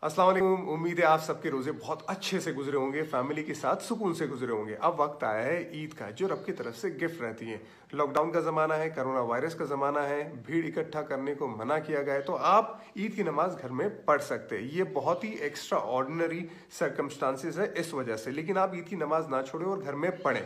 अस्सलाम वालेकुम। उम्मीद है आप सबके रोजे बहुत अच्छे से गुजरे होंगे, फैमिली के साथ सुकून से गुजरे होंगे। अब वक्त आया है ईद का, जो रब की तरफ से गिफ्ट रहती है। लॉकडाउन का ज़माना है, कोरोना वायरस का ज़माना है, भीड़ इकट्ठा करने को मना किया गया है, तो आप ईद की नमाज घर में पढ़ सकते हैं। ये बहुत ही एक्स्ट्रा ऑर्डिनरी सर्कमस्टांसिस है इस वजह से, लेकिन आप ईद की नमाज ना छोड़ें और घर में पढ़ें।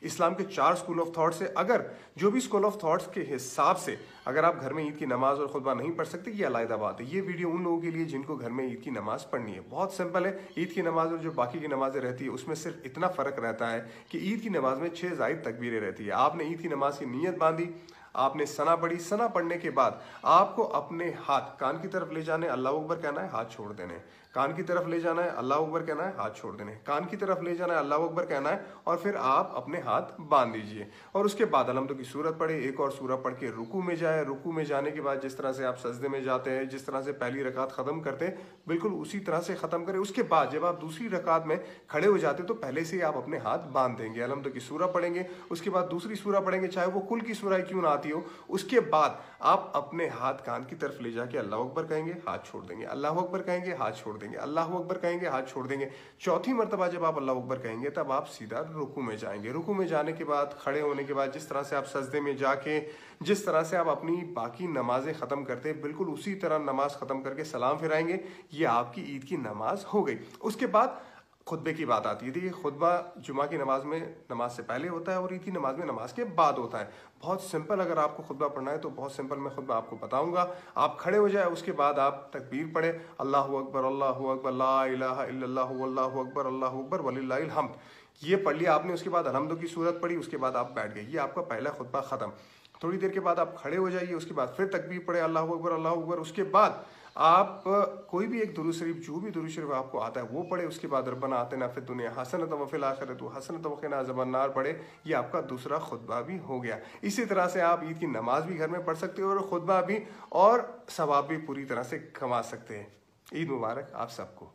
इस्लाम के 4 स्कूल ऑफ थॉट से अगर जो भी स्कूल ऑफ थॉट्स के हिसाब से अगर आप घर में ईद की नमाज और खुतबा नहीं पढ़ सकते, ये अलग बात है। ये वीडियो उन लोगों के लिए जिनको घर में ईद की नमाज पढ़नी है। बहुत सिंपल है। ईद की नमाज और जो बाकी की नमाजें रहती है उसमें सिर्फ इतना फ़र्क रहता है कि ईद की नमाज में 6 ज़ायद तकबीरें रहती है। आपने ईद की नमाज की नीयत बांधी, आपने सना पढ़ी, सना पढ़ने के बाद आपको अपने हाथ कान की तरफ ले जाने, अल्लाह अकबर कहना है, हाथ छोड़ देने। कान की तरफ ले जाना है, अल्लाह अकबर कहना है, हाथ छोड़ देने। कान की तरफ ले जाना है, अल्लाह अकबर कहना है, और फिर आप अपने हाथ बांध दीजिए। और उसके बाद अलहम्दु की सूरत पढ़े, एक और सूरत पढ़ के रुकू में जाए। रुकू में जाने के बाद जिस तरह से आप सजदे में जाते हैं, जिस तरह से पहली रकात ख़त्म करते हैं, बिल्कुल उसी तरह से ख़त्म करें। उसके बाद जब आप दूसरी रकात में खड़े हो जाते तो पहले से ही आप अपने हाथ बांध देंगे। अलहम्दु की सूरत पढ़ेंगे, उसके बाद दूसरी सूरत पढ़ेंगे, चाहे वो कुल की सूरह क्यों ना आती हो। उसके बाद आप अपने हाथ कान की तरफ ले जाके अल्लाह अकबर कहेंगे, हाथ छोड़ देंगे, अल्लाह अकबर कहेंगे, हाथ छोड़ देंगे, अल्लाह अकबर कहेंगे, हाथ छोड़ देंगे। चौथी मर्तबा जब आप अल्लाह अकबर कहेंगे तब आप सीधा रुकू में जाएंगे। रुकू में जाने के बाद खड़े होने के बाद जिस तरह से आप सजदे में जाके जिस तरह से आप अपनी बाकी नमाजें ख़त्म करते हैं, बिल्कुल उसी तरह नमाज ख़त्म करके सलाम फिराएंगे। ये आपकी ईद की नमाज हो गई। उसके बाद खुतबे की बात आती है। देखिए, खुतबा जुमा की नमाज में नमाज से पहले होता है और ईद की नमाज में नमाज के बाद होता है। बहुत सिंपल, अगर आपको खुतबा पढ़ना है तो बहुत सिंपल मैं खुतबा आपको बताऊंगा। आप खड़े हो जाए, उसके बाद आप तकबीर पढ़े, अल्लाहु अकबर, ला इलाहा इल्लल्लाहु वल्लाहु अकबर वलिल्लाहिल हम्द। ये पढ़ लिया आपने। उसके बाद अलहम्दु की सूरत पढ़ी, उसके बाद आप बैठ गए। ये आपका पहला खुतबा ख़त्म। थोड़ी देर के बाद आप खड़े हो जाइए, उसके बाद फिर तकबीर पढ़े, अल्लाहु अकबर, अल्लाहु अकबर। उसके बाद आप कोई भी एक दुरूद शरीफ, जो भी दुरूद शरीफ आपको आता है वो पढ़े। उसके बाद रब्बना आतिना फिद दुनिया हसनतम व फिल आखिरति हसनतम व क़िना अज़ाबन्नार पढ़े। ये आपका दूसरा खुतबा भी हो गया। इसी तरह से आप ईद की नमाज भी घर में पढ़ सकते हो और खुतबा भी, और सवाब भी पूरी तरह से कमा सकते हैं। ईद मुबारक आप सबको।